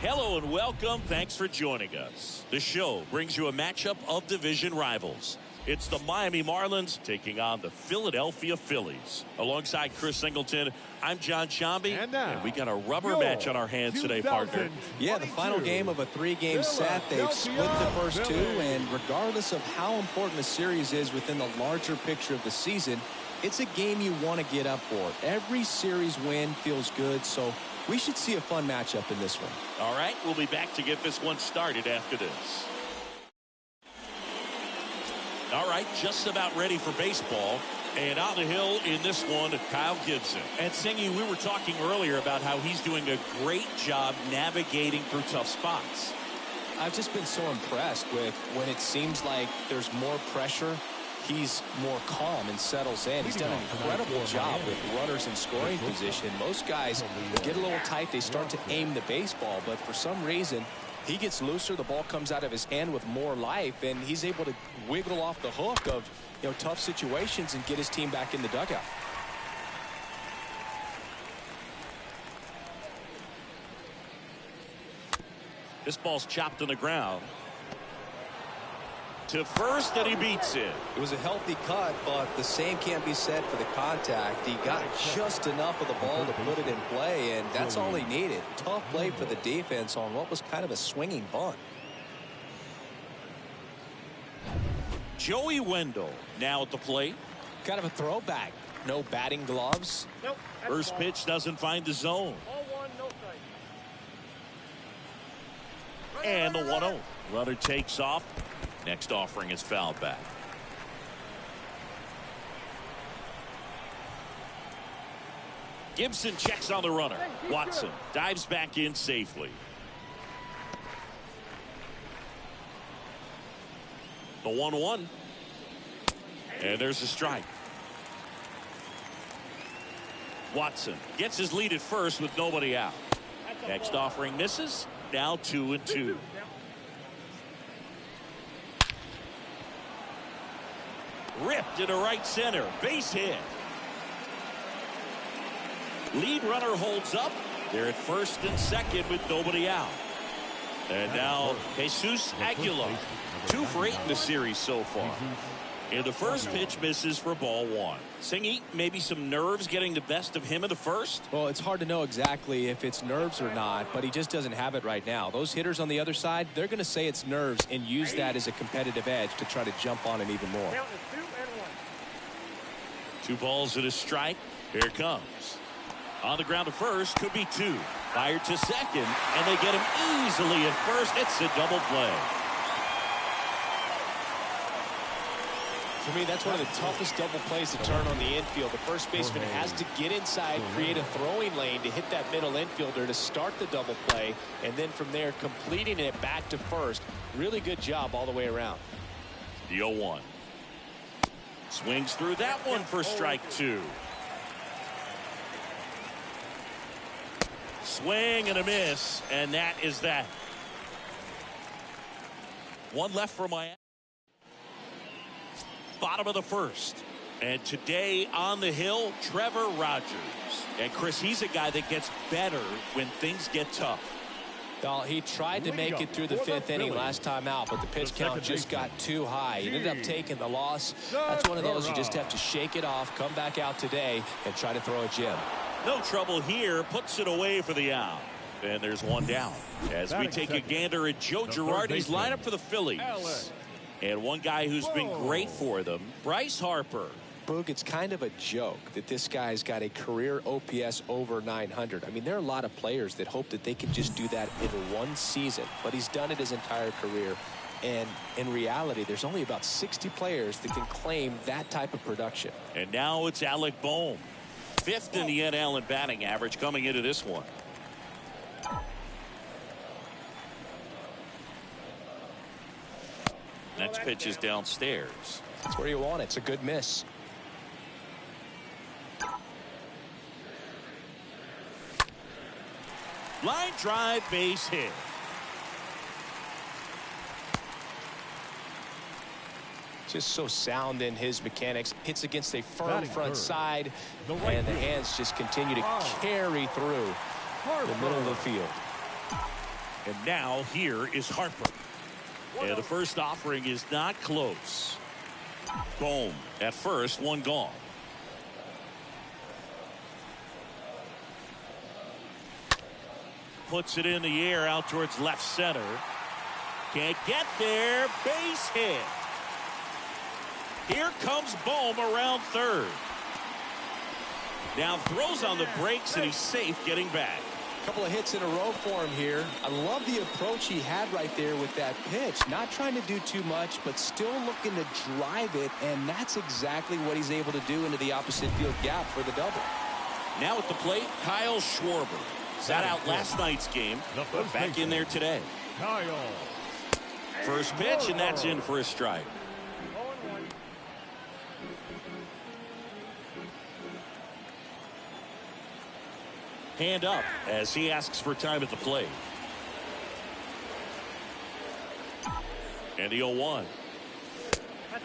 Hello and welcome. Thanks for joining us. The show brings you a matchup of division rivals. It's the Miami Marlins taking on the Philadelphia Phillies. Alongside Chris Singleton, I'm John Chomby, and we got a rubber match on our hands today, partner. Yeah, the final game of a three-game set. They've split the first two, and regardless of how important the series is within the larger picture of the season, it's a game you want to get up for. Every series win feels good, so we should see a fun matchup in this one. All right, we'll be back to get this one started after this. All right, just about ready for baseball. And on the hill in this one, Kyle Gibson. And Singy, we were talking earlier about how he's doing a great job navigating through tough spots. I've just been so impressed with when it seems like there's more pressure, he's more calm and settles in. He's done an incredible job with runners in scoring position. Most guys get a little tight. They start to aim the baseball, but for some reason, He gets looser, the ball comes out of his hand with more life, and he's able to wiggle off the hook of tough situations and get his team back in the dugout. This ball's chopped on the ground. To first, and he beats it. It was a healthy cut, but the same can't be said for the contact. He got just enough of the ball to put it in play, and that's all he needed. Tough play for the defense on what was kind of a swinging bunt. Joey Wendell now at the plate. Kind of a throwback. No batting gloves. Nope. First pitch doesn't find the zone. All one, no strike. And the 1-0. Runner takes off. Next offering is fouled back. Gibson checks on the runner. Watson dives back in safely. The 1-1. And there's a strike. Watson gets his lead at first with nobody out. Next offering misses. Now 2-2. Ripped into right center. Base hit. Lead runner holds up. They're at first and second with nobody out. And now Jesus Aguilar. 2 for 8 in the series so far. And the first pitch misses for ball 1. Singy, maybe some nerves getting the best of him in the first? Well, it's hard to know exactly if it's nerves or not, but he just doesn't have it right now. Those hitters on the other side, they're going to say it's nerves and use that as a competitive edge to try to jump on him even more. Count is 2 and 1. 2 balls and a strike. Here it comes. On the ground to first, could be 2. Fired to second, and they get him easily at first. It's a double play. For me, that's one of the toughest double plays to turn on the infield. The first baseman has to get inside, create a throwing lane to hit that middle infielder to start the double play, and then from there completing it back to first. Really good job all the way around. The 0-1. Swings through that one for strike 2. Swing and a miss, and that is that. One left for Miami. Bottom of the first. And today on the hill, Trevor Rogers. And Chris, he's a guy that gets better when things get tough. Well, he tried to make it through the 5th inning last time out, but the pitch count just got too high. He ended up taking the loss. That's one of those you just have to shake it off, come back out today, and try to throw a gem. No trouble here. Puts it away for the out. And there's one down. As we take a gander at Joe Girardi's lineup for the Phillies. And one guy who's been great for them, Bryce Harper. Boog, it's kind of a joke that this guy's got a career OPS over 900. I mean, there are a lot of players that hope that they can just do that in one season, but he's done it his entire career. And in reality, there's only about 60 players that can claim that type of production. And now it's Alec Bohm, 5th in the NL in batting average coming into this one. Next pitch is downstairs. That's where you want it. It's a good miss. Line drive, base hit. Just so sound in his mechanics. Hits against a firm front side, and the hands just continue to carry through the middle of the field. And now here is Harper. And the first offering is not close. Boom. At first, one gone. Puts it in the air out towards left center. Can't get there. Base hit. Here comes Bohm around third. Now throws on the brakes, and he's safe getting back. Couple of hits in a row for him here. I love the approach he had right there with that pitch. Not trying to do too much, but still looking to drive it, and that's exactly what he's able to do into the opposite field gap for the double. Now at the plate, Kyle Schwarber. Sat out last night's game, but back in there today. First pitch, and that's in for a strike. Hand up as he asks for time at the plate. And the 0-1.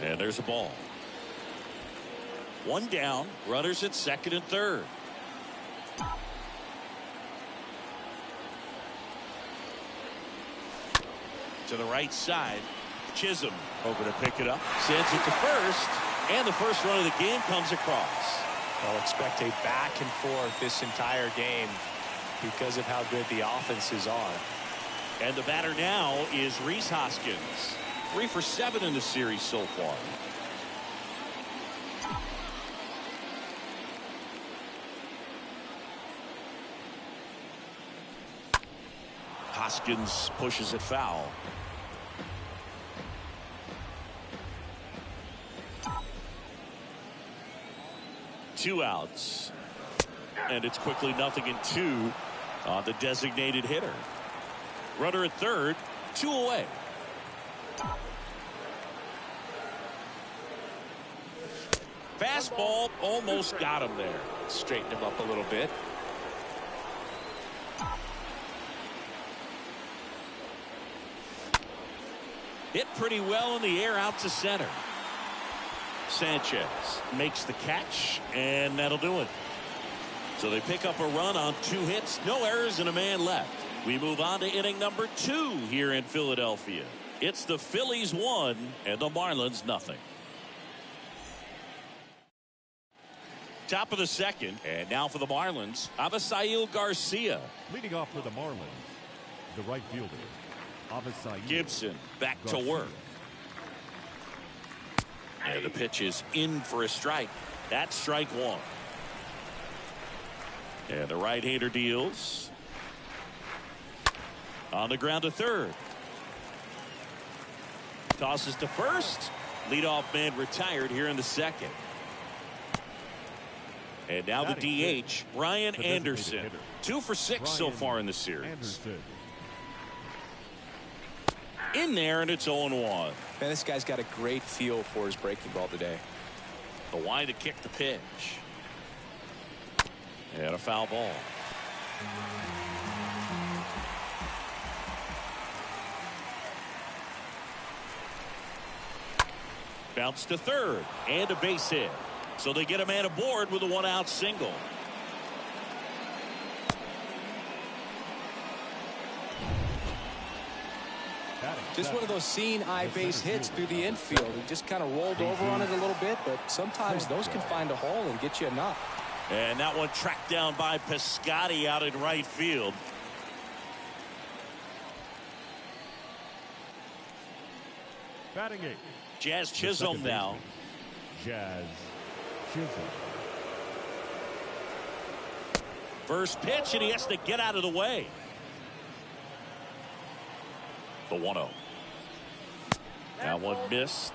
And there's a ball. One down. Runners at second and third. To the right side. Chisholm over to pick it up. Sends it to first. And the first run of the game comes across. I'll expect a back and forth this entire game because of how good the offenses are. And the batter now is Rhys Hoskins. 3 for 7 in the series so far. Hoskins pushes it foul. Two outs. And it's quickly 0-2 on the designated hitter. Runner at third, 2 away. Fastball almost got him there. Straighten him up a little bit. Hit pretty well in the air out to center. Sanchez makes the catch, and that'll do it. So they pick up a run on 2 hits, no errors, and a man left. We move on to inning number 2 here in Philadelphia. It's the Phillies 1 and the Marlins 0. Top of the second, and now for the Marlins, Avisail Garcia. Leading off for the Marlins, the right fielder, Avisail Gibson back to work. And the pitch is in for a strike. That's strike 1. And the right-hander deals. On the ground to third. Tosses to first. Leadoff man retired here in the second. And now the DH, Ryan Anderson. 2 for 6 so far in the series. In there, and it's 0-1. Man, this guy's got a great feel for his breaking ball today. The wide to kick the pitch. And a foul ball. Bounce to third and a base hit. So they get a man aboard with a 1-out single. Just one of those seeing eye base hits through the infield. He just kind of rolled over on it a little bit, but sometimes those can find a hole and get you a knock. And that one tracked down by Piscotty out in right field. Batting 8. Jazz Chisholm now. Jazz Chisholm. First pitch, and he has to get out of the way. The 1-0. That one missed.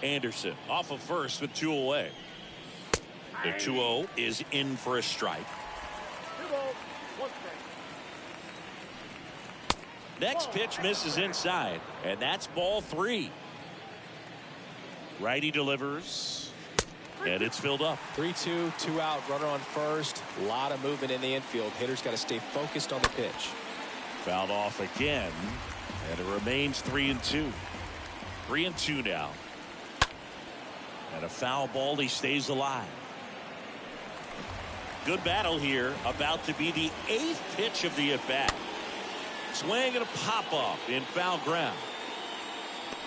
Anderson off of first with 2 away. The 2-0 is in for a strike. 2 balls, 1 strike. Next pitch misses inside, and that's ball 3. Righty delivers, and it's filled up. 3-2, 2 out, runner on first. A lot of movement in the infield. Hitter's got to stay focused on the pitch. Fouled off again, and it remains 3-2. 3-2 now. And a foul ball, he stays alive. Good battle here, about to be the 8th pitch of the at-bat. Swing and a pop-up in foul ground.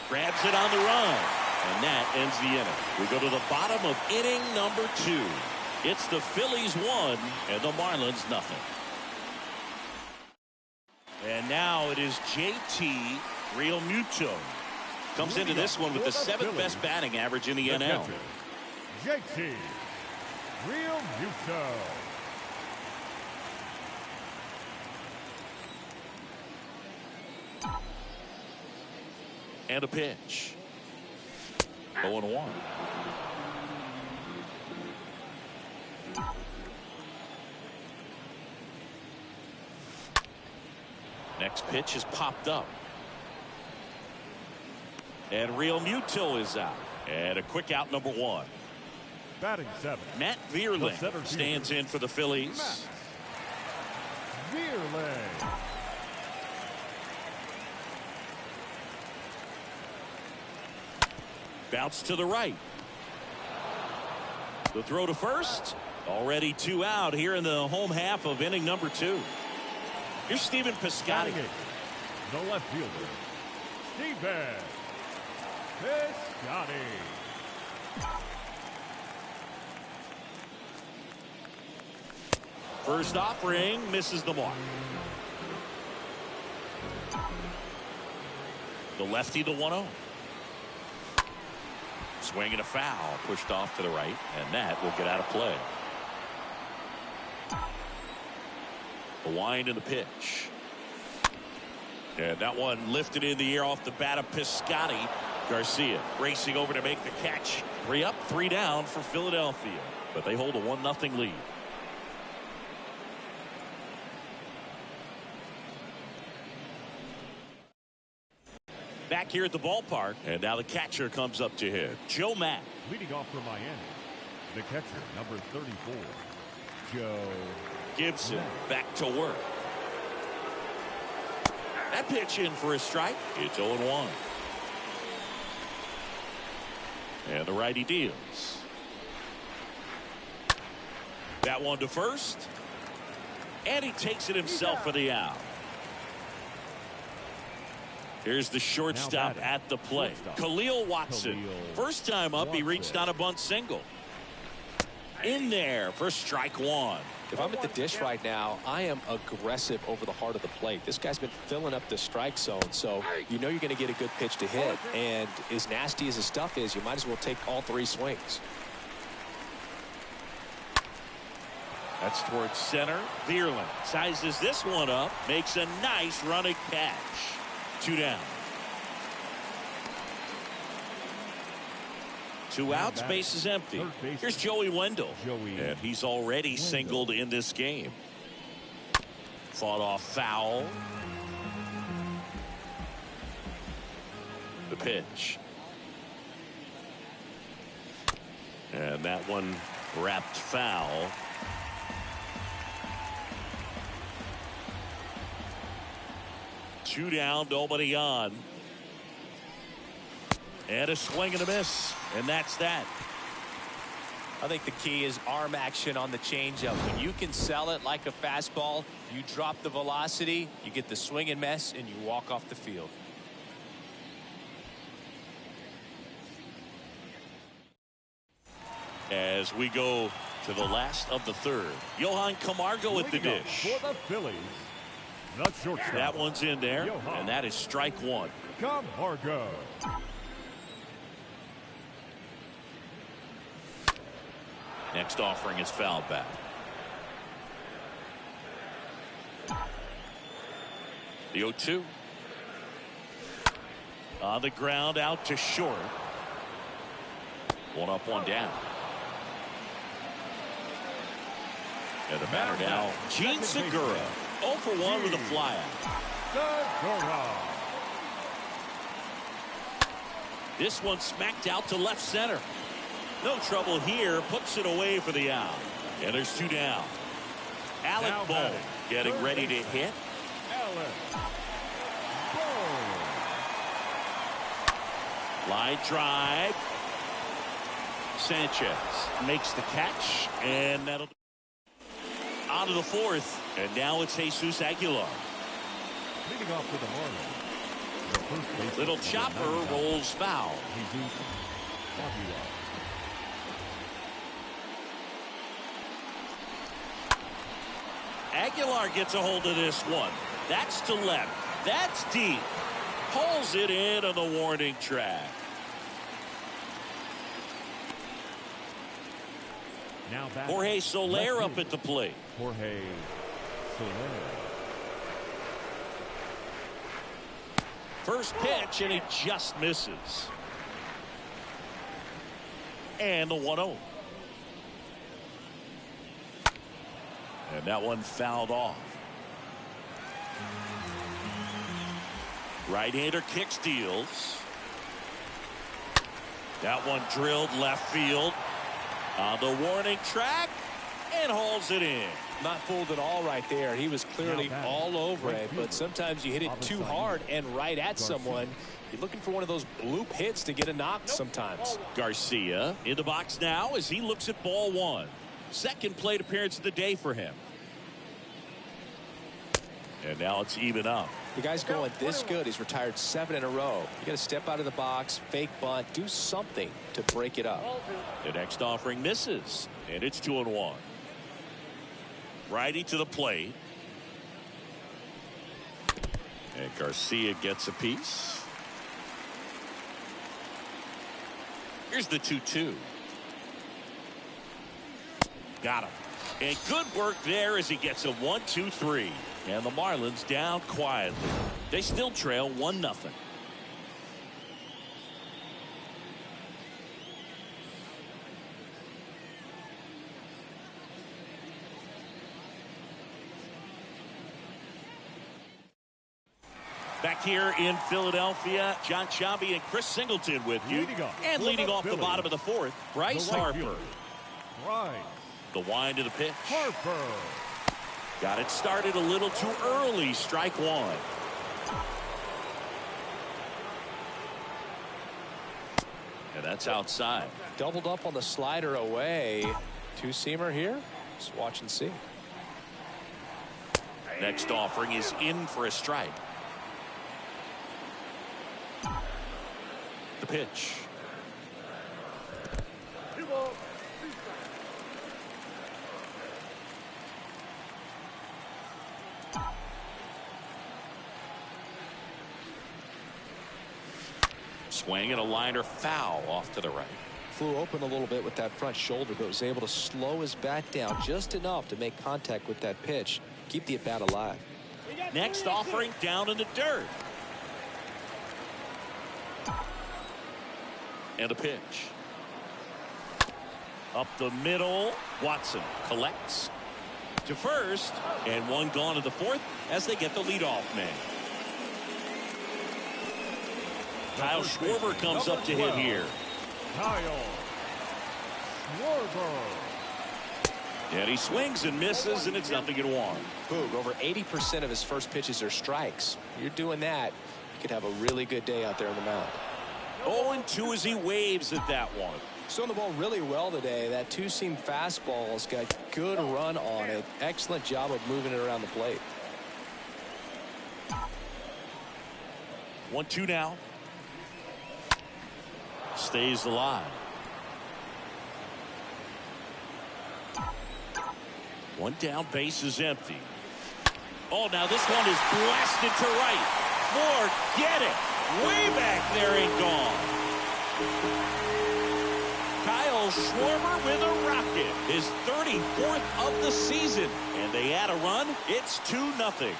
Grabs it on the run, and that ends the inning. We go to the bottom of inning number 2. It's the Phillies 1 and the Marlins 0. And now it is JT Realmuto. Comes into this one with the 7th best batting average in the NL. JT Realmuto. And a pitch. 0-1. Next pitch is popped up. And Realmuto is out. And a quick out, number 1. Batting 7. Matt Vierling stands in for the Phillies. Vierling. Bounce to the right. The throw to first. Already 2 out here in the home half of inning number 2. Here's Stephen Piscotty. The left fielder, Stephen Piscotty. First offering misses the mark. The lefty, the 1-0. Swing and a foul, pushed off to the right, and that will get out of play. The wind and the pitch. And that one lifted in the air off the bat of Piscotty. Garcia racing over to make the catch. 3 up, 3 down for Philadelphia, but they hold a 1-0 lead. Back here at the ballpark, and now the catcher comes up to hit. Joe Mack. Leading off for Miami, the catcher, number 34, Joe Gibson back to work. That pitch in for a strike. It's 0-1. And the righty deals. That one to first. And he takes it himself for the out. Here's the shortstop at the plate. Khalil Watson. First time up, he reached on a bunt single. In there for strike 1. If I'm at the dish right now, I am aggressive over the heart of the plate. This guy's been filling up the strike zone, so you know you're going to get a good pitch to hit. And as nasty as the stuff is, you might as well take all 3 swings. That's towards center. Vierling sizes this one up, makes a nice running catch. 2 down. 2 outs, base is empty. Here's Joey Wendell. And he's already singled in this game. Fought off foul. The pitch. And that one wrapped foul. Two down, nobody on. And a swing and a miss. And that's that. I think the key is arm action on the changeup. When you can sell it like a fastball, you drop the velocity, you get the swing and miss, and you walk off the field. As we go to the last of the 3rd. Johan Camargo at the dish. For the Phillies, the shortstop. That one's in there, and that is strike 1. Camargo. Next offering is fouled back. The 0-2. On the ground, out to short. 1 up, 1 down. And the batter now, Gene Segura. 0 for 1 with a flyout. This one smacked out to left center. No trouble here. Puts it away for the out. And there's 2 down. Alec Bohm getting ready to hit. Line drive. Sanchez makes the catch, and that'll on to the 4th, and now it's Jesus Aguilar. Leading off for the Marlins, Little chopper rolls foul. Jesus Aguilar. Aguilar gets a hold of this one. That's to left. That's deep. Pulls it in on the warning track. Now back. Jorge Soler up at the plate. Jorge Soler. First pitch, and he just misses. And the 1-0. And that one fouled off. Right-hander kick steals. That one drilled left field on the warning track and hauls it in. Not fooled at all right there. He was clearly all over it, but sometimes you hit it too hard and right at someone. You're looking for one of those bloop hits to get a knock sometimes. Garcia in the box now as he looks at ball one. Second plate appearance of the day for him. And now it's even up. The guy's going this good. He's retired 7 in a row. You got to step out of the box, fake bunt, do something to break it up. The next offering misses, and it's 2-1. Righty to the plate. And Garcia gets a piece. Here's the 2-2. Got him. And good work there as he gets a 1-2-3. And the Marlins down quietly. They still trail 1-0. Back here in Philadelphia, John Sciambi and Chris Singleton with you. And leading off the bottom of the fourth, Bryce Harper. The wind of the pitch. Harper. Got it started a little too early. Strike one. And that's outside. Doubled up on the slider away. Two-seamer here. Just watch and see. Next offering is in for a strike. The pitch. Swing and a liner foul off to the right. Flew open a little bit with that front shoulder, but was able to slow his bat down just enough to make contact with that pitch. Keep the at-bat alive. Next offering down in the dirt. And a pitch. Up the middle. Watson collects to first. And one gone to the fourth as they get the leadoff man. Kyle Schwarber comes up to hit here. Kyle Schwarber. And he swings and misses, and it's 0-1. Boog, over 80% of his first pitches are strikes. You're doing that, you could have a really good day out there on the mound. 0-2 as he waves at that one. Throwing the ball really well today. That two-seam fastball's got good run on it. Excellent job of moving it around the plate. 1-2 now. Stays alive. One down, base is empty. Oh, now this one is blasted to right. Forget it. Way back there and gone. Kyle Schwarber with a rocket. His 34th of the season. And they add a run. It's 2-0.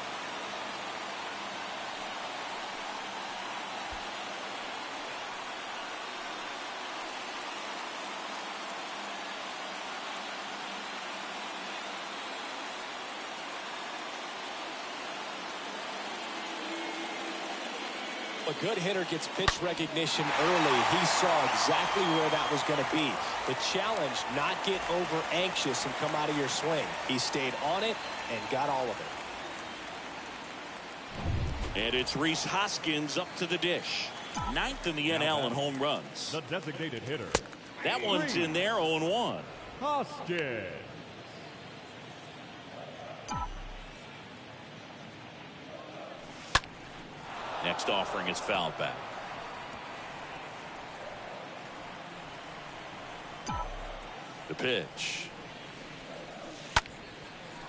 A good hitter gets pitch recognition early. He saw exactly where that was going to be. The challenge, not get over anxious and come out of your swing. He stayed on it and got all of it. And it's Rhys Hoskins up to the dish. 9th in the NL in home runs. The designated hitter. That one's in there, 0-1. Hoskins. Next offering is fouled back. The pitch.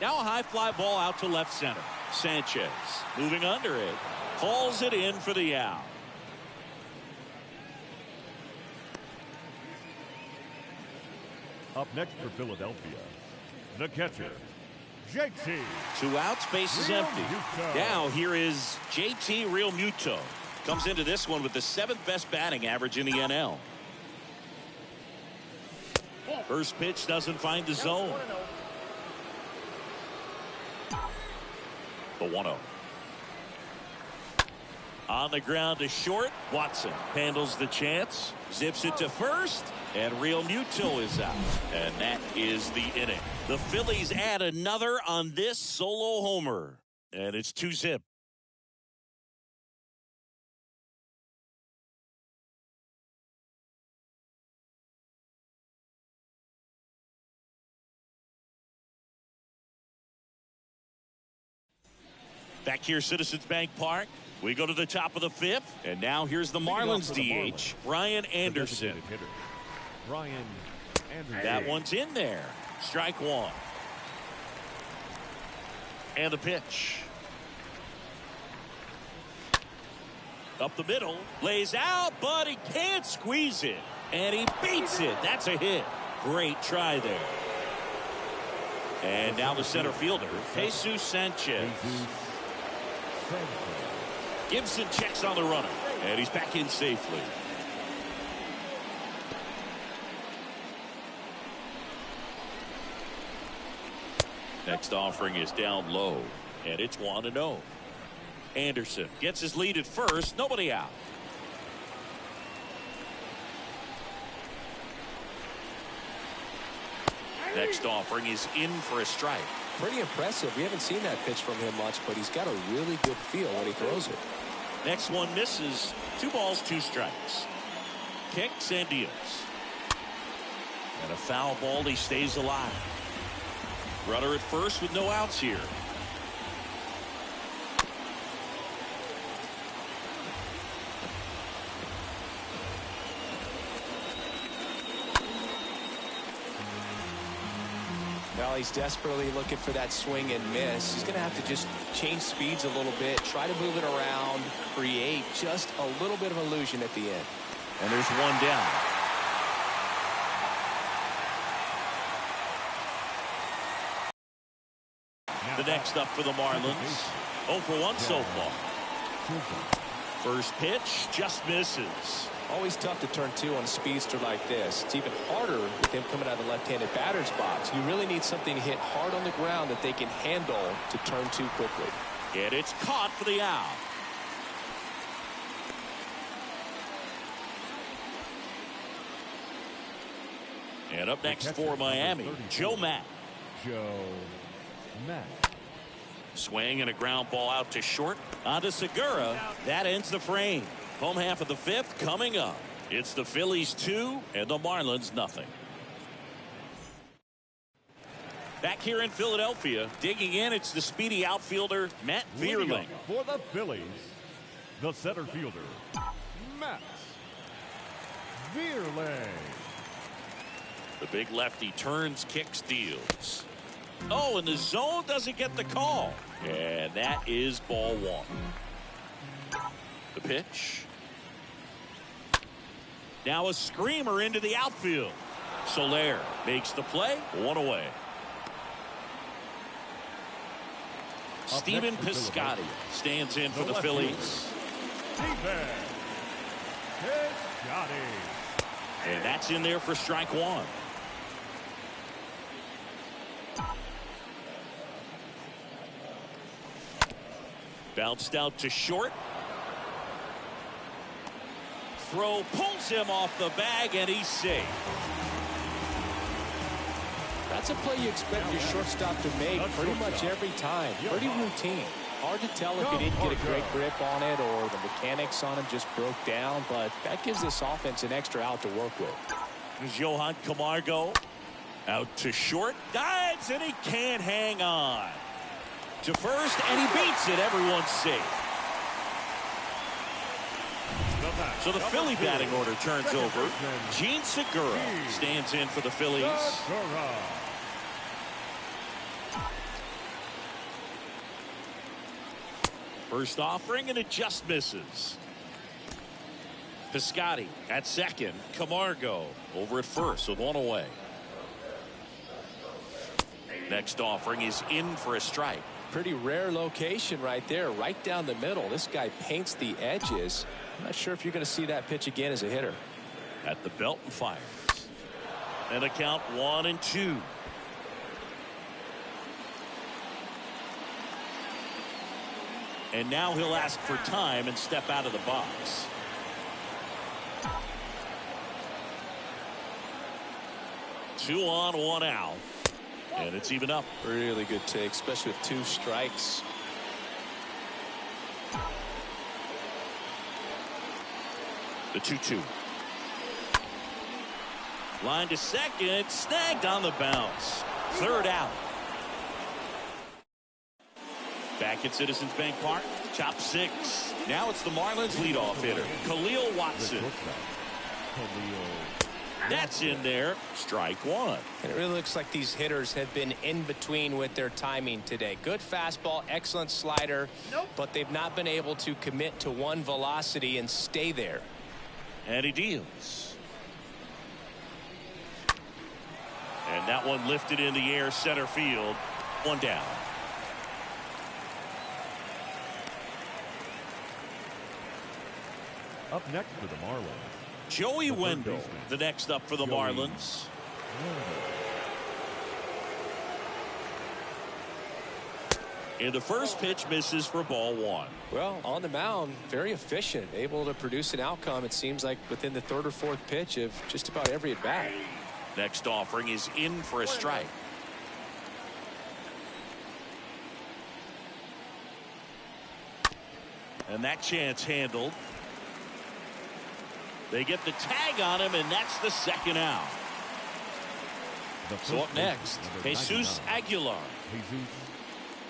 Now a high fly ball out to left center. Sanchez moving under it. Hauls it in for the out. Up next for Philadelphia, the catcher, JT. 2 outs, base is empty. Now here is JT Realmuto. Comes into this one with the 7th best batting average in the NL. First pitch doesn't find the zone. The 1-0. On the ground to short. Watson handles the chance. Zips it to first. And Real Muto is out. And that is the inning. The Phillies add another on this solo homer. And it's 2-zip. Back here, Citizens Bank Park. We go to the top of the fifth. And now here's the Marlins DH, Brian Anderson. Brian Anderson. That one's in there. Strike one. And the pitch. Up the middle. Lays out, but he can't squeeze it. And he beats it. That's a hit. Great try there. And now the center fielder, Jesus Sanchez. Gibson checks on the runner. And he's back in safely. Next offering is down low. And it's 1-0. Anderson gets his lead at first. Nobody out. Next offering is in for a strike. Pretty impressive. We haven't seen that pitch from him much, but he's got a really good feel when he throws it. Next one misses. 2 balls, 2 strikes. Kicks and deals. And a foul ball. He stays alive. Runner at first with no outs here. Well, he's desperately looking for that swing and miss. He's going to have to just change speeds a little bit, try to move it around, create just a little bit of illusion at the end. And there's one down. The next up for the Marlins. 0 for 1 so far. First pitch just misses. Always tough to turn 2 on a speedster like this. It's even harder with him coming out of the left-handed batter's box. You really need something to hit hard on the ground that they can handle to turn 2 quickly. And it's caught for the out. And up next for Miami, Joe Matt. Swing and a ground ball out to short. On to Segura. That ends the frame. Home half of the fifth coming up. It's the Phillies 2 and the Marlins nothing. Back here in Philadelphia, digging in, it's the speedy outfielder, Matt Vierling. For the Phillies, the center fielder, Matt Vierling. The big lefty turns, kicks, deals. Oh, and the zone doesn't get the call. And that is ball 1. The pitch. Now a screamer into the outfield. Soler makes the play. 1 away. Stephen Piscotty stands in for the Phillies. And that's in there for strike 1. Bounced out to short. Throw pulls him off the bag, and he's safe. That's a play you expect your shortstop to make pretty much every time. Pretty routine. Hard to tell if he didn't get a great grip on it or the mechanics on him just broke down, but that gives this offense an extra out to work with. There's Johan Camargo out to short. Dives, and he can't hang on. To first, and he beats it. Everyone's safe. So the Philly batting order turns over. Gene Segura stands in for the Phillies. First offering, and it just misses. Piscotty at second. Camargo over at first with 1 away. Next offering is in for a strike. Pretty rare location right there, right down the middle. This guy paints the edges. I'm not sure if you're going to see that pitch again as a hitter. At the belt and fires. And a count 1-2. And now he'll ask for time and step out of the box. Two on, one out. And it's even up. Really good take, especially with 2 strikes. The 2-2. Line to second. Snagged on the bounce. Third out. Back at Citizens Bank Park. Top 6. Now it's the Marlins leadoff hitter, Khalil Watson. That's in there. Strike 1. And it really looks like these hitters have been in between with their timing today. Good fastball, excellent slider, but they've not been able to commit to one velocity and stay there. And he deals. And that one lifted in the air, center field. 1 down. Up next for the Marlins, Joey The third Wendell, baseman. the next up for the Joey. Marlins. And the first pitch misses for ball 1. Well, on the mound, very efficient, able to produce an outcome, it seems like, within the 3rd or 4th pitch of just about every at bat. Next offering is in for a strike. And that chance handled. They get the tag on him, and that's the 2nd out. The So up first next, baseman, number Jesus 99, Aguilar. Jesus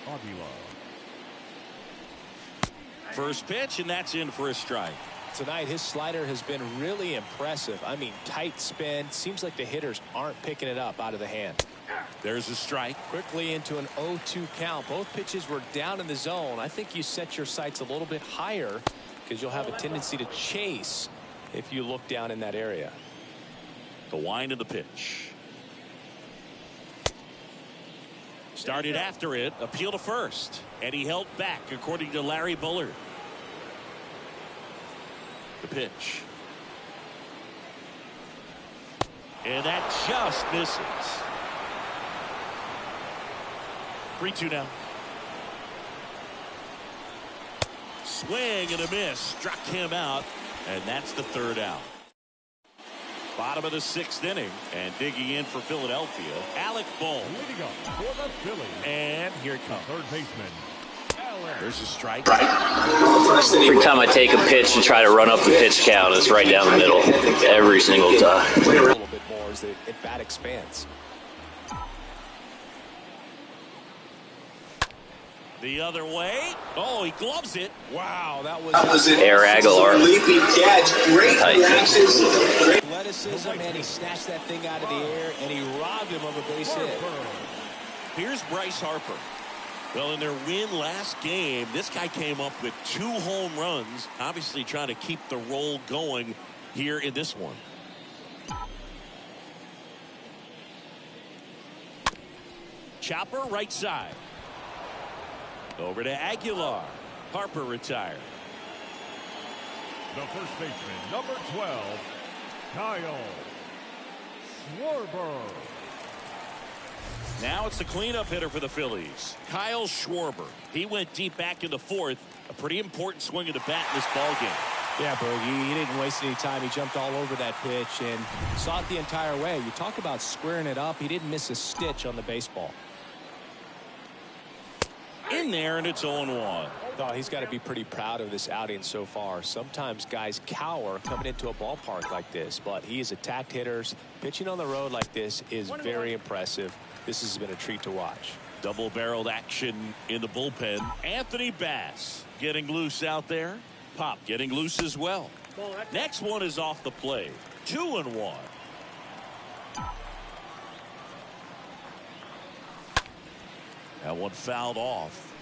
Aguilar. First pitch, and that's in for a strike. Tonight, his slider has been really impressive. I mean, tight spin. Seems like the hitters aren't picking it up out of the hand. There's a strike. Quickly into an 0-2 count. Both pitches were down in the zone. I think you set your sights a little bit higher because you'll have a tendency to chase if you look down in that area. The wind of the pitch. Started after it, appeal to first, and he held back according to Larry Bullard. The pitch. And that just misses. 3-2 now. Swing and a miss. Struck him out, and that's the 3rd out. Bottom of the 6th inning, and digging in for Philadelphia, Alec Bohm. Leading up for the Phillies, And here it comes. third baseman, Alec. There's a strike. Every time I take a pitch and try to run up the pitch count, it's right down the middle. Every single time. A little bit more as the at bat expands. The other way. Oh, he gloves it. Wow, that was Air Aguilar. Leaping catch, great Tight. reactions, great athleticism, and he snatched that thing out of the air, and he robbed him of a base hit. Here's Bryce Harper. Well, in their win last game, this guy came up with 2 home runs, obviously trying to keep the roll going here in this one. Chopper right side. Over to Aguilar. Harper retired. The first baseman, number 12, Kyle Schwarber. Now it's the cleanup hitter for the Phillies, Kyle Schwarber. He went deep back in the 4th. A pretty important swing of the bat in this ball game. Yeah, Bogey, he didn't waste any time. He jumped all over that pitch and saw it the entire way. You talk about squaring it up. He didn't miss a stitch on the baseball. In there, and it's 0-1. Oh, he's got to be pretty proud of this outing so far. Sometimes guys cower coming into a ballpark like this, but he has attacked hitters. Pitching on the road like this is very impressive. This has been a treat to watch. Double-barreled action in the bullpen. Anthony Bass getting loose out there. Pop getting loose as well. Next one is off the plate. 2-1. That one fouled off.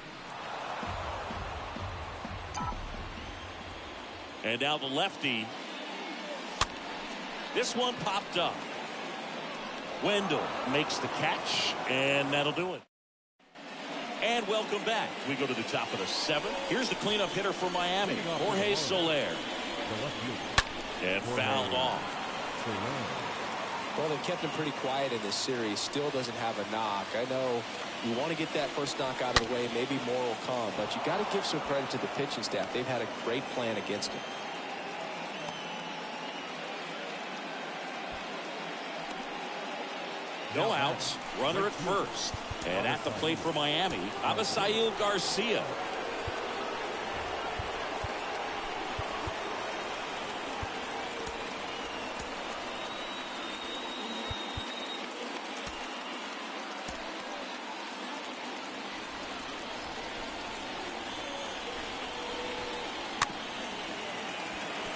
And now the lefty. This one popped up. Wendell makes the catch, and that'll do it. And welcome back. We go to the top of the 7th. Here's the cleanup hitter for Miami, Jorge Soler. The left fielder, And Jorge fouled off. Well, they've kept him pretty quiet in this series. Still doesn't have a knock. I know you want to get that first knock out of the way. Maybe more will come, but you got to give some credit to the pitching staff. They've had a great plan against him. No outs. Runner at first. And at the plate for Miami, Avisail Garcia.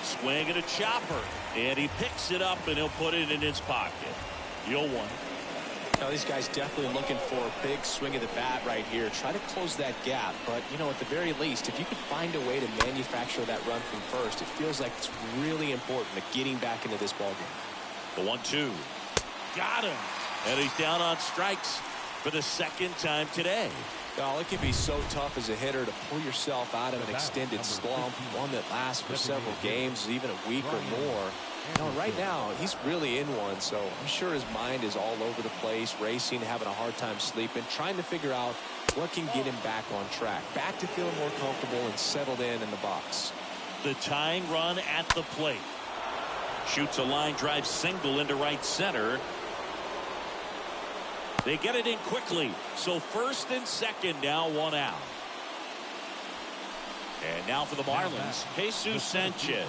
Swing and a chopper. And he picks it up and he'll put it in his pocket. 0-1. Now, these guys definitely looking for a big swing of the bat right here. Try to close that gap. But, you know, at the very least, if you could find a way to manufacture that run from first, it feels like it's really important to getting back into this ballgame. The 1-2. Got him. And he's down on strikes for the second time today. Well, it can be so tough as a hitter to pull yourself out of an extended slump, one that lasts for several games, even a week or more. You know, right now, he's really in one, so I'm sure his mind is all over the place, racing, having a hard time sleeping, trying to figure out what can get him back on track, back to feeling more comfortable and settled in the box. The tying run at the plate. Shoots a line drive single into right center. They get it in quickly, so first and second, now one out. And now for the Marlins, Jesus Sanchez.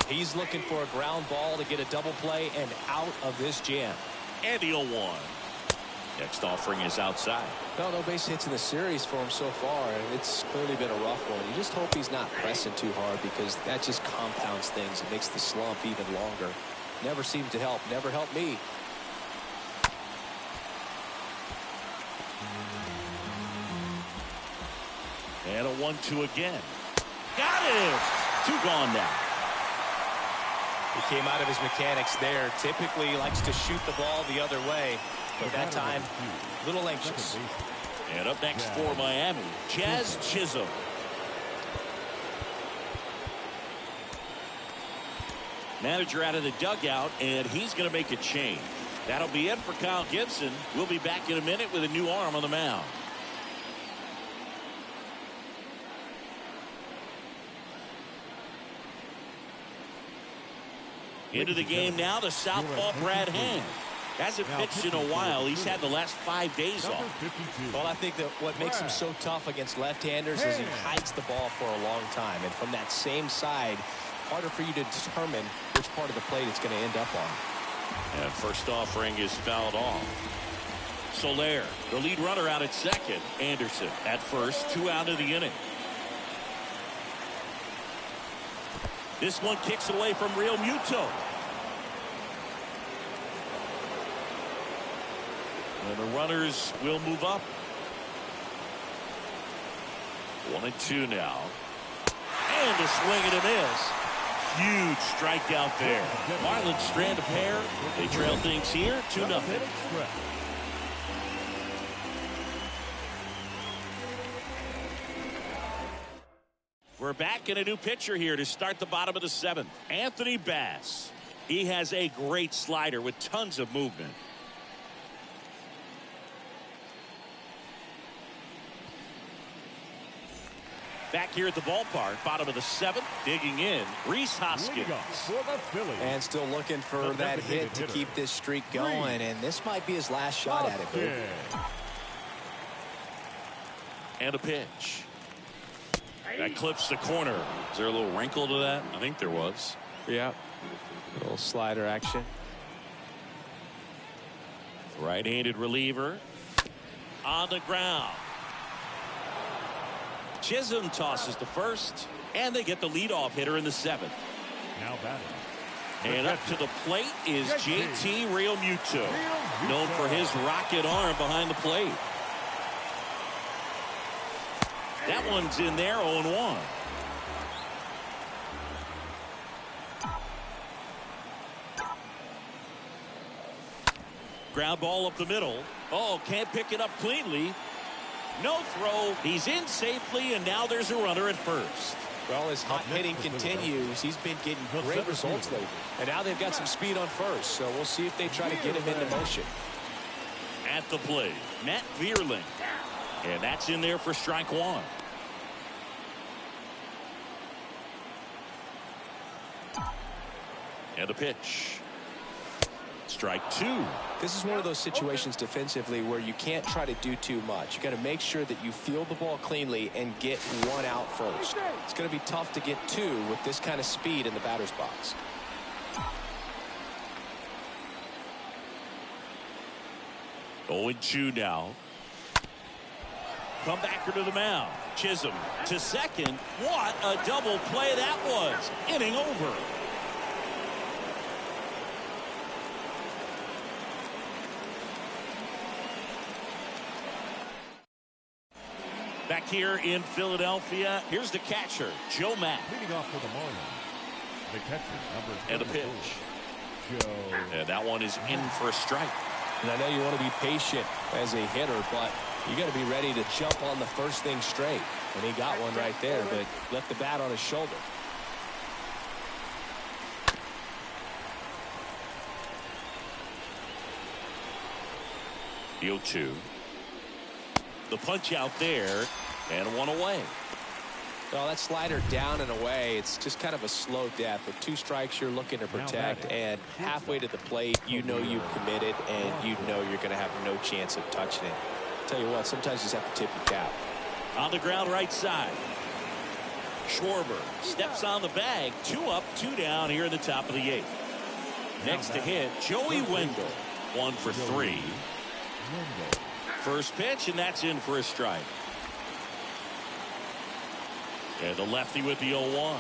He's looking for a ground ball to get a double play and out of this jam. And the 0-1. Next offering is outside. No base hits in the series for him so far, and it's clearly been a rough one. You just hope he's not pressing too hard, because that just compounds things. It makes the slump even longer. Never seemed to help. Never helped me. And a 1-2 again. Got him. 2 gone now. He came out of his mechanics there. Typically he likes to shoot the ball the other way, but that time a little anxious. And up next for Miami, Jazz Chisholm. Manager out of the dugout, and he's going to make a change. That'll be it for Kyle Gibson. We'll be back in a minute with a new arm on the mound. Into the game now, the southpaw Brad Hand. Hasn't pitched in a while. He's had the last 5 days off. Well, I think that what makes him so tough against left-handers is he hides the ball for a long time. And from that same side, harder for you to determine which part of the plate it's going to end up on. And first offering is fouled off. Soler, the lead runner, out at second. Anderson at first, 2 out of the inning. This one kicks away from Real Muto. And the runners will move up. 1-2 now. And a swing and a miss. Huge strikeout there. Marlins strand a pair. They trail things here 2-0. We're back in a new pitcher here to start the bottom of the 7th. Anthony Bass. He has a great slider with tons of movement. Back here at the ballpark, bottom of the 7th, digging in, Rhys Hoskins. And still looking for that hit to keep this streak going, and this might be his last shot at it. And a pitch. That clips the corner. Is there a little wrinkle to that? I think there was. Yeah. A little slider action. Right-handed reliever. On the ground. Chisholm tosses to first, and they get the leadoff hitter in the 7th. Now batting. And up to the plate is JT Real Muto, known for his rocket arm behind the plate. That one's in there, 0-1. Ground ball up the middle. Oh, can't pick it up cleanly. No throw. He's in safely, and now there's a runner at first. Well, as hot hitting continues, he's been getting great results lately. And now they've got some speed on first, so we'll see if they try to get him into motion. At the plate, Matt Vierling. And that's in there for strike one. And a pitch. Strike two. This is one of those situations defensively where you can't try to do too much. You got to make sure that you field the ball cleanly and get one out first. It's going to be tough to get two with this kind of speed in the batter's box. Oh, 0-2 now. Come back to the mound. Chisholm to second. What a double play that was. Inning over. Back here in Philadelphia, here's the catcher, Joe Mack. Leading off for the Marlins, the catcher, number 34. And a pitch. Joe. And that one is in for a strike. And I know you want to be patient as a hitter, but you got to be ready to jump on the first thing straight. And he got one right there, but left the bat on his shoulder. The 0-2. The punch out there, and one away. Well, that slider down and away, it's just kind of a slow death. With two strikes, you're looking to protect, and halfway to the plate, you know you've committed, and you know you're going to have no chance of touching it. Tell you what, sometimes you just have to tip your cap. On the ground right side. Schwarber steps on the bag. 2 up, 2 down here in the top of the 8th. Next to hit, Joey Wendell. 1 for 3. First pitch, and that's in for a strike. And the lefty with the 0-1.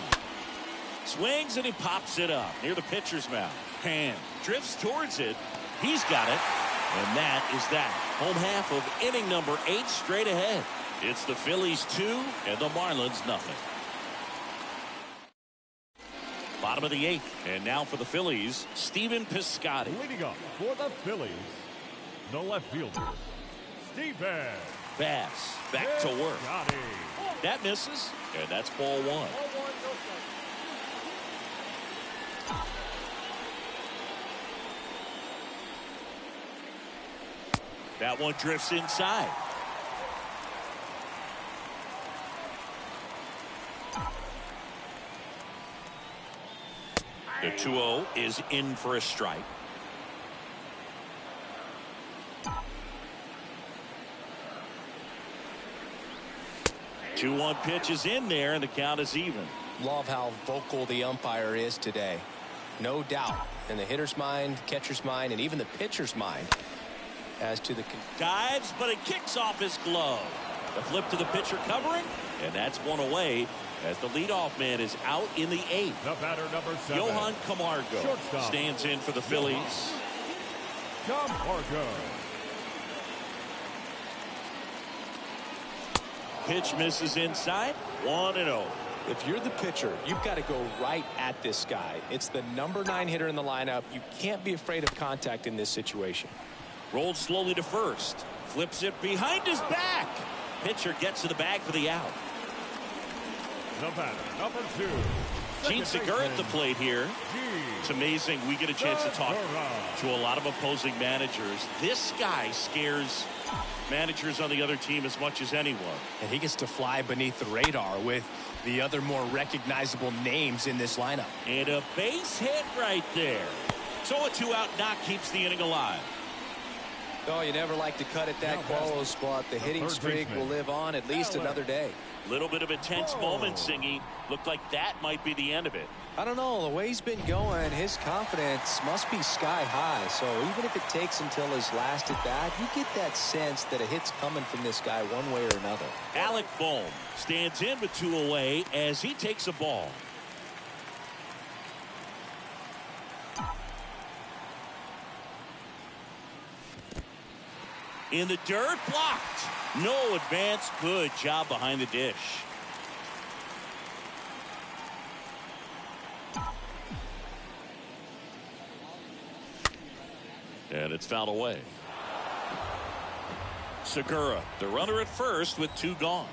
Swings, and he pops it up near the pitcher's mouth. Hand drifts towards it. He's got it. And that is that. Home half of inning number 8 straight ahead. It's the Phillies 2 and the Marlins nothing. Bottom of the 8th. And now for the Phillies, Stephen Piscotty. Leading up for the Phillies, the left fielder, Steven Bass back to work. That misses, and that's ball 1. That one drifts inside. The 2-0 is in for a strike. The 2-1 pitch is in there, and the count is even. Love how vocal the umpire is today. No doubt in the hitter's mind, catcher's mind, and even the pitcher's mind as to the dives, but it kicks off his glove. The flip to the pitcher covering, and that's one away as the leadoff man is out in the 8th. The batter, number 7. Johan Camargo Shortstop stands in for the Phillies. Camargo. Pitch misses inside. 1-0. If you're the pitcher, you've got to go right at this guy. It's the number 9 hitter in the lineup. You can't be afraid of contact in this situation. Rolled slowly to first. Flips it behind his back. Pitcher gets to the bag for the out. The batter, number 2. Gene Segura at the plate here. It's amazing we get a chance to talk to a lot of opposing managers. This guy scares managers on the other team as much as anyone. And he gets to fly beneath the radar with the other more recognizable names in this lineup. And a base hit right there. So a 2-out knock keeps the inning alive. Oh, you never like to cut it that close, but the hitting streak will live on at least another day. Little bit of a tense moment, Singy. Looked like that might be the end of it. I don't know. The way he's been going, his confidence must be sky high. So even if it takes until his last at bat, you get that sense that a hit's coming from this guy one way or another. Alec Bohm stands in with 2 away as he takes a ball. In the dirt, blocked. No advance. Good job behind the dish. And it's fouled away. Segura, the runner at first with 2 gone.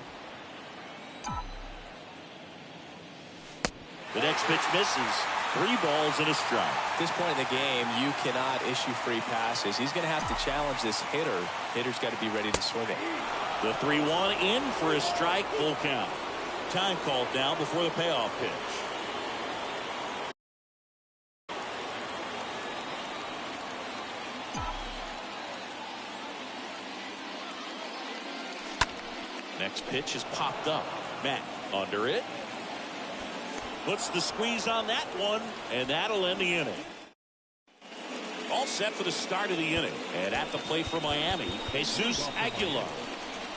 The next pitch misses. 3 balls and a strike. At this point in the game, you cannot issue free passes. He's going to have to challenge this hitter. Hitter's got to be ready to swing it. The 3-1 in for a strike, full count. Time called now before the payoff pitch. Next pitch is popped up. Matt under it. Puts the squeeze on that one, and that'll end the inning. All set for the start of the inning. And at the plate for Miami, Jesus Aguilar.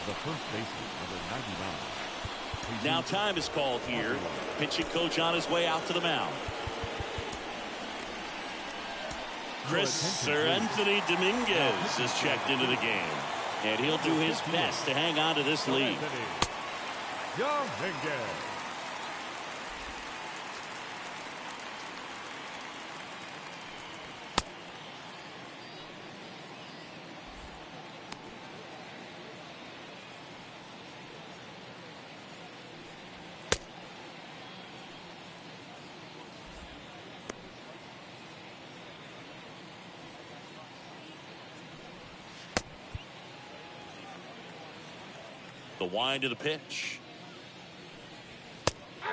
The first baseman, number 99. Now time is called here. Pitching coach on his way out to the mound. Anthony Dominguez is checked into the game. And he'll do his best to hang on to this lead. The wind of the pitch.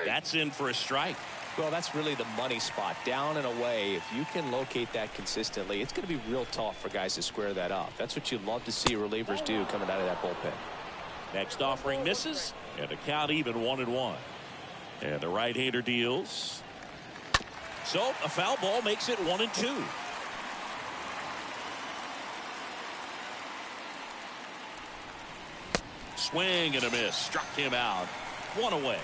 That's in for a strike. Well, that's really the money spot. Down and away. If you can locate that consistently, it's going to be real tough for guys to square that up. That's what you love to see relievers do coming out of that bullpen. Next offering misses, and the count even 1-1. And the right-hander deals. So a foul ball makes it 1-2. Swing and a miss. Struck him out. 1 away.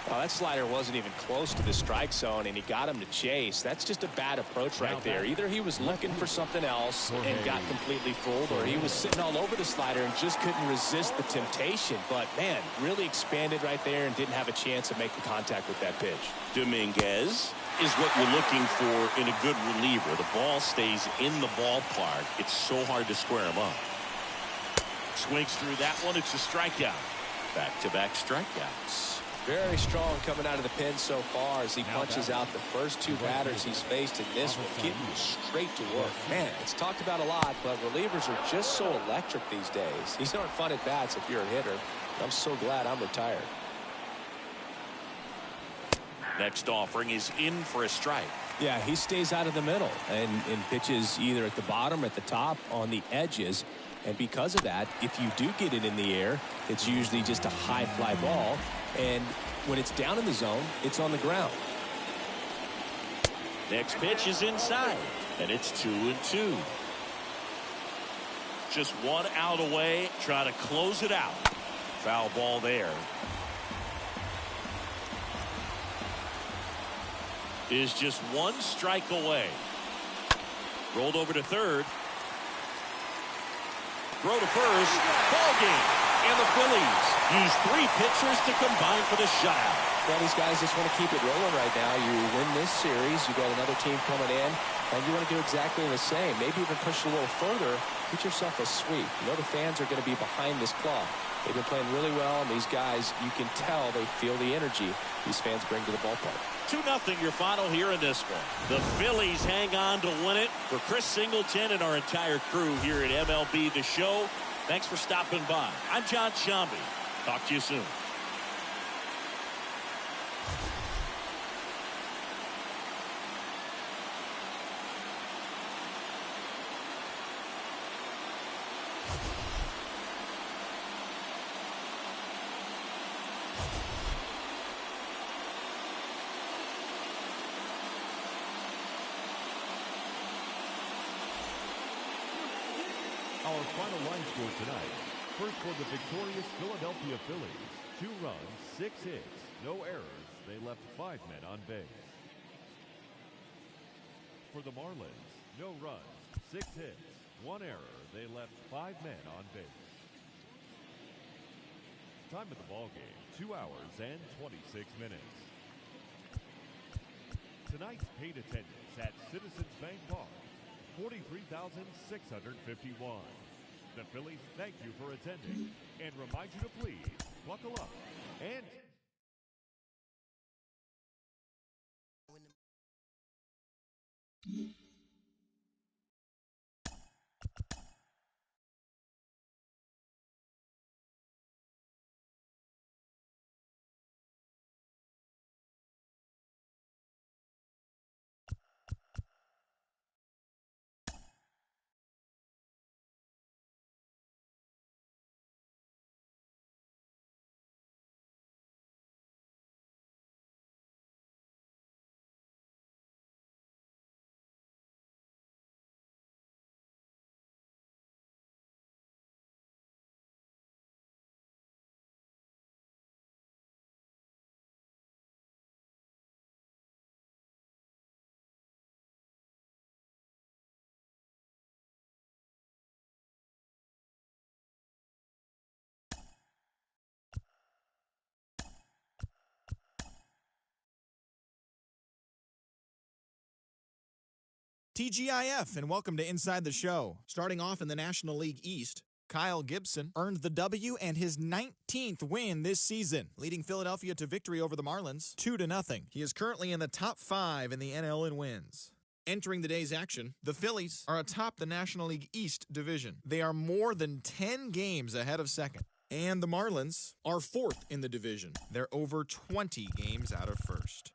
Well, that slider wasn't even close to the strike zone, and he got him to chase. That's just a bad approach right there. Either he was looking for something else and got completely fooled, or he was sitting all over the slider and just couldn't resist the temptation. But, man, really expanded right there and didn't have a chance to make the contact with that pitch. Dominguez is what you're looking for in a good reliever. The ball stays in the ballpark. It's so hard to square him up. Swings through that one. It's a strikeout. Back-to-back strikeouts. Very strong coming out of the pen so far as he punches out the first 2 batters he's faced in this one, getting straight to work. Man, it's talked about a lot, but relievers are just so electric these days. These aren't fun at bats if you're a hitter. I'm so glad I'm retired. Next offering is in for a strike. Yeah, he stays out of the middle and pitches either at the bottom or at the top on the edges. And because of that, if you do get it in the air, it's usually just a high fly ball. And when it's down in the zone, it's on the ground. Next pitch is inside, and it's 2-2. Just 1 out away, trying to close it out. Foul ball there. Is just 1 strike away. Rolled over to third. Throw to first. Ball game. And the Phillies use 3 pitchers to combine for the shutout. Well, these guys just want to keep it rolling right now. You win this series, you got another team coming in, and you want to do exactly the same. Maybe even push it a little further. Get yourself a sweep. You know the fans are going to be behind this club. They've been playing really well, and these guys, you can tell they feel the energy these fans bring to the ballpark. 2-0 your final here in this one. The Phillies hang on to win it. For Chris Singleton and our entire crew here at MLB The Show, thanks for stopping by. I'm John Shambi. Talk to you soon. Our final line score tonight. First for the victorious Philadelphia Phillies. 2 runs, 6 hits, no errors. They left 5 men on base. For the Marlins, no runs, 6 hits, 1 error. They left 5 men on base. Time of the ball game, 2 hours and 26 minutes. Tonight's paid attendance at Citizens Bank Park, 43,651. The Phillies thank you for attending and remind you to please buckle up and... TGIF, and welcome to Inside the Show. Starting off in the National League East, Kyle Gibson earned the W and his 19th win this season, leading Philadelphia to victory over the Marlins 2-0. He is currently in the top 5 in the NL in wins. Entering the day's action, the Phillies are atop the National League East division. They are more than 10 games ahead of second. And the Marlins are 4th in the division. They're over 20 games out of first.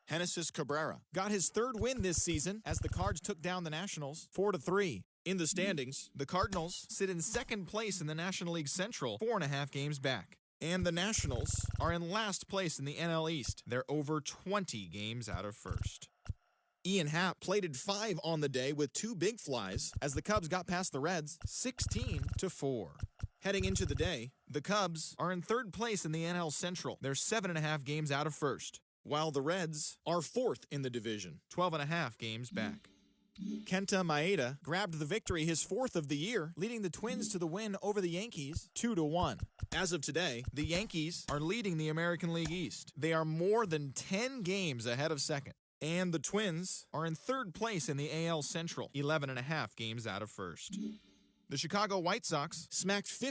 Genesis Cabrera got his 3rd win this season as the Cards took down the Nationals 4-3. In the standings, the Cardinals sit in 2nd place in the National League Central, 4.5 games back. And the Nationals are in last place in the NL East. They're over 20 games out of first. Ian Happ plated 5 on the day with 2 big flies as the Cubs got past the Reds 16-4. Heading into the day, the Cubs are in 3rd place in the NL Central. They're 7.5 games out of first, while the Reds are 4th in the division, 12.5 games back. Kenta Maeda grabbed the victory, his 4th of the year, leading the Twins to the win over the Yankees 2-1. As of today, the Yankees are leading the American League East. They are more than 10 games ahead of second. And the Twins are in 3rd place in the AL Central, 11.5 games out of first. The Chicago White Sox smacked 50